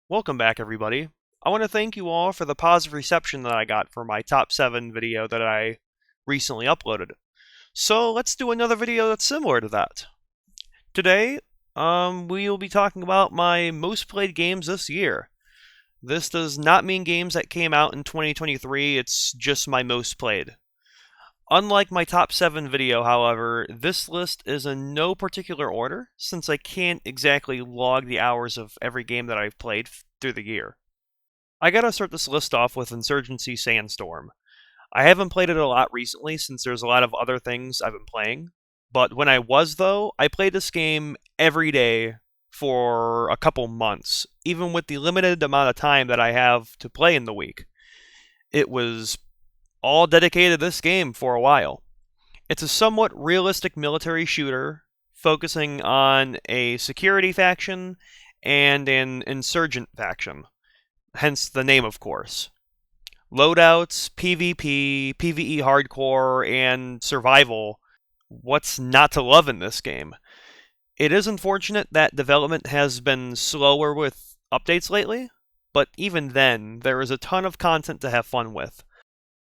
Welcome back, everybody. I want to thank you all for the positive reception that I got for my top 7 video that I recently uploaded. So let's do another video that's similar to that. Today, we will be talking about my most played games this year. This does not mean games that came out in 2023, it's just my most played. Unlike my top 7 video, however, this list is in no particular order, since I can't exactly log the hours of every game that I've played through the year. I gotta start this list off with Insurgency Sandstorm. I haven't played it a lot recently since there's a lot of other things I've been playing, but when I was, though, I played this game every day for a couple months, even with the limited amount of time that I have to play in the week. It was all dedicated to this game for a while. It's a somewhat realistic military shooter focusing on a security faction and an insurgent faction, hence the name, of course. Loadouts, PvP, PvE hardcore, and survival. What's not to love in this game? It is unfortunate that development has been slower with updates lately, but even then, there is a ton of content to have fun with.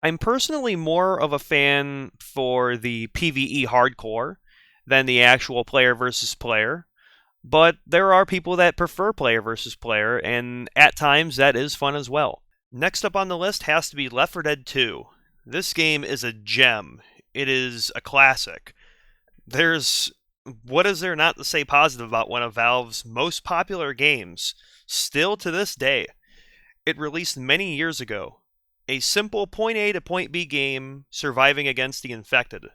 I'm personally more of a fan for the PvE hardcore than the actual player versus player, but there are people that prefer player versus player, and at times that is fun as well. Next up on the list has to be Left 4 Dead 2. This game is a gem. It is a classic. What is there not to say positive about one of Valve's most popular games, still to this day? It released many years ago. A simple point A to point B game surviving against the infected.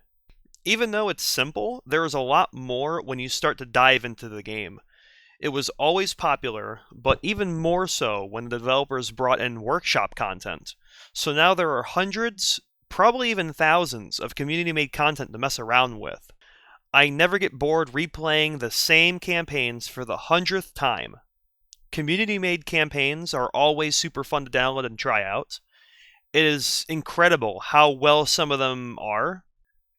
Even though it's simple, there is a lot more when you start to dive into the game. It was always popular, but even more so when the developers brought in workshop content. So now there are hundreds, probably even thousands, of community-made content to mess around with. I never get bored replaying the same campaigns for the 100th time. Community-made campaigns are always super fun to download and try out. It is incredible how well some of them are.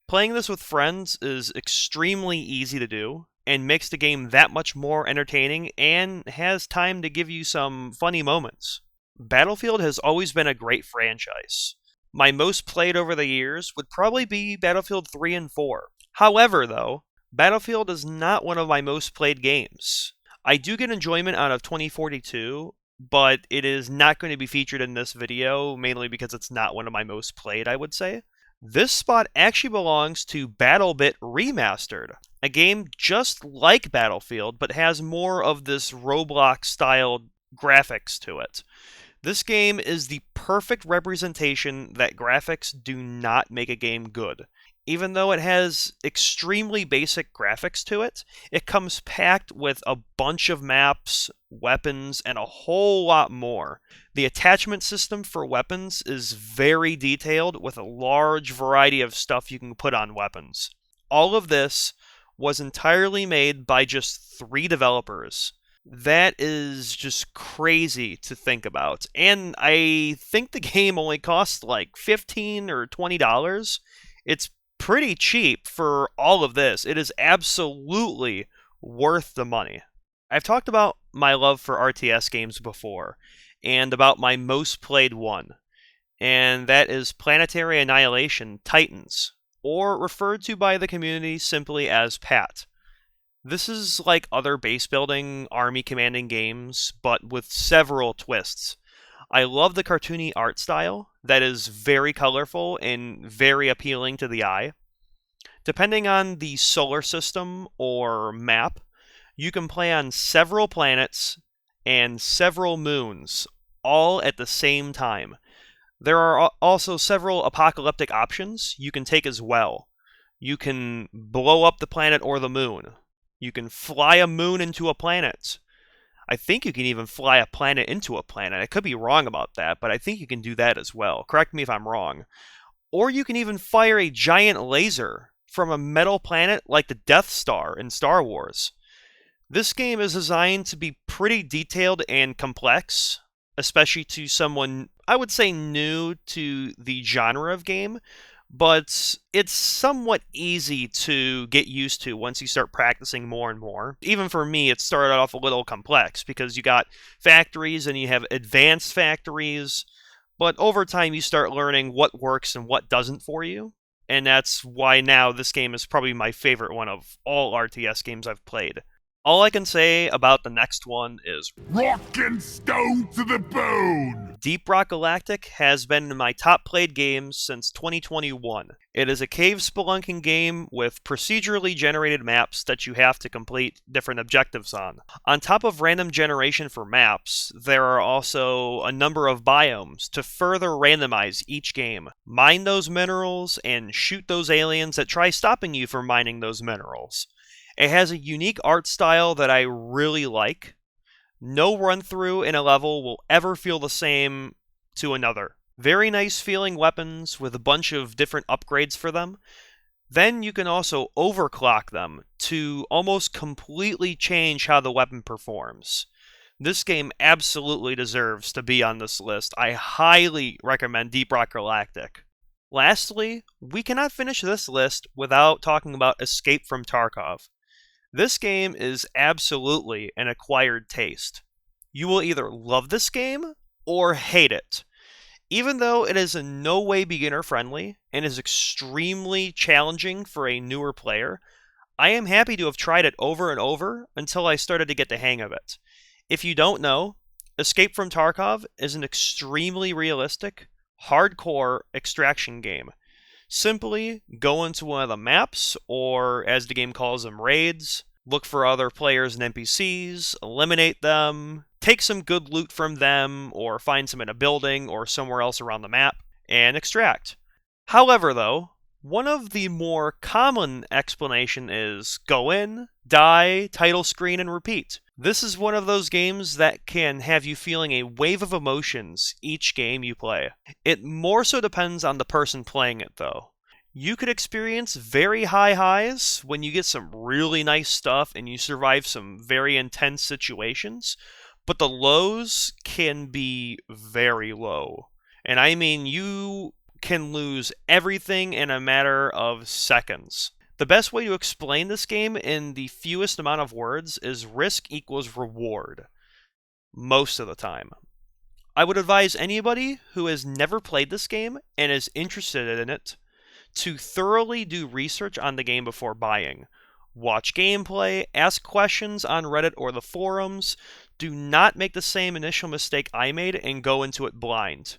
Playing this with friends is extremely easy to do, and makes the game that much more entertaining and has time to give you some funny moments. Battlefield has always been a great franchise. My most played over the years would probably be Battlefield 3 and 4. However, though, Battlefield is not one of my most played games. I do get enjoyment out of 2042, but it is not going to be featured in this video, mainly because it's not one of my most played, I would say. This spot actually belongs to BattleBit Remastered, a game just like Battlefield, but has more of this Roblox-style graphics to it. This game is the perfect representation that graphics do not make a game good. Even though it has extremely basic graphics to it, it comes packed with a bunch of maps, weapons, and a whole lot more. The attachment system for weapons is very detailed with a large variety of stuff you can put on weapons. All of this was entirely made by just 3 developers. That is just crazy to think about. And I think the game only cost like $15 or $20. It's pretty cheap for all of this. It is absolutely worth the money. I've talked about my love for RTS games before, and about my most played one, and that is Planetary Annihilation Titans, or referred to by the community simply as PAT. This is like other base building, army commanding games, but with several twists. I love the cartoony art style that is very colorful and very appealing to the eye. Depending on the solar system or map, you can play on several planets and several moons, all at the same time. There are also several apocalyptic options you can take as well. You can blow up the planet or the moon. You can fly a moon into a planet. I think you can even fly a planet into a planet. I could be wrong about that, but I think you can do that as well. Correct me if I'm wrong. Or you can even fire a giant laser from a metal planet like the Death Star in Star Wars. This game is designed to be pretty detailed and complex, especially to someone, I would say, new to the genre of game, but it's somewhat easy to get used to once you start practicing more and more. Even for me, it started off a little complex because you got factories and you have advanced factories, but over time you start learning what works and what doesn't for you. And that's why now this game is probably my favorite one of all RTS games I've played. All I can say about the next one is rock and stone to the bone! Deep Rock Galactic has been in my top played games since 2021. It is a cave spelunking game with procedurally generated maps that you have to complete different objectives on. On top of random generation for maps, there are also a number of biomes to further randomize each game. Mine those minerals and shoot those aliens that try stopping you from mining those minerals. It has a unique art style that I really like. No run-through in a level will ever feel the same to another. Very nice feeling weapons with a bunch of different upgrades for them. Then you can also overclock them to almost completely change how the weapon performs. This game absolutely deserves to be on this list. I highly recommend Deep Rock Galactic. Lastly, we cannot finish this list without talking about Escape from Tarkov. This game is absolutely an acquired taste. You will either love this game or hate it. Even though it is in no way beginner friendly and is extremely challenging for a newer player, I am happy to have tried it over and over until I started to get the hang of it. If you don't know, Escape from Tarkov is an extremely realistic, hardcore extraction game. Simply go into one of the maps, or as the game calls them, raids, look for other players and NPCs, eliminate them, take some good loot from them, or find some in a building or somewhere else around the map, and extract. However, though, one of the more common explanation is go in, die, title screen, and repeat. This is one of those games that can have you feeling a wave of emotions each game you play. It more so depends on the person playing it, though. You could experience very high highs when you get some really nice stuff and you survive some very intense situations, but the lows can be very low. And I mean, you can lose everything in a matter of seconds. The best way to explain this game in the fewest amount of words is risk equals reward. Most of the time. I would advise anybody who has never played this game and is interested in it to thoroughly do research on the game before buying. Watch gameplay, ask questions on Reddit or the forums. Do not make the same initial mistake I made and go into it blind.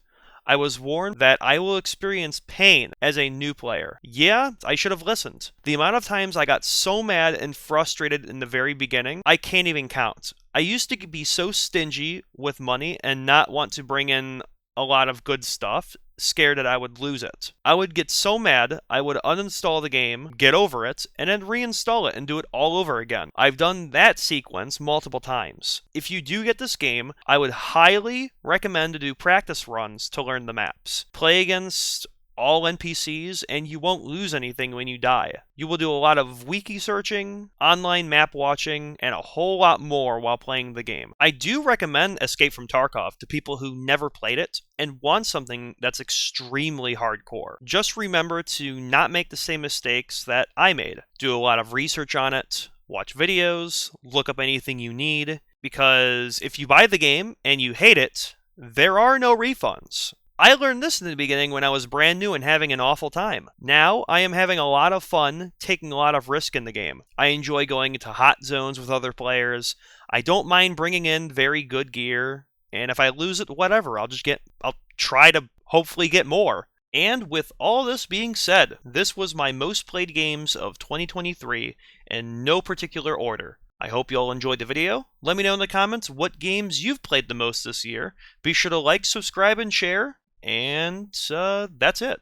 I was warned that I will experience pain as a new player. Yeah, I should have listened. The amount of times I got so mad and frustrated in the very beginning, I can't even count. I used to be so stingy with money and not want to bring in a lot of good stuff, scared that I would lose it. I would get so mad, I would uninstall the game, get over it, and then reinstall it and do it all over again. I've done that sequence multiple times. If you do get this game, I would highly recommend to do practice runs to learn the maps. Play against all NPCs, and you won't lose anything when you die. You will do a lot of wiki searching, online map watching, and a whole lot more while playing the game. I do recommend Escape from Tarkov to people who never played it and want something that's extremely hardcore. Just remember to not make the same mistakes that I made. Do a lot of research on it, watch videos, look up anything you need, because if you buy the game and you hate it, there are no refunds. I learned this in the beginning when I was brand new and having an awful time. Now, I am having a lot of fun, taking a lot of risk in the game. I enjoy going into hot zones with other players. I don't mind bringing in very good gear, and if I lose it, whatever, I'll try to hopefully get more. And with all this being said, this was my most played games of 2023 in no particular order. I hope you all enjoyed the video. Let me know in the comments what games you've played the most this year. Be sure to like, subscribe, and share. And that's it.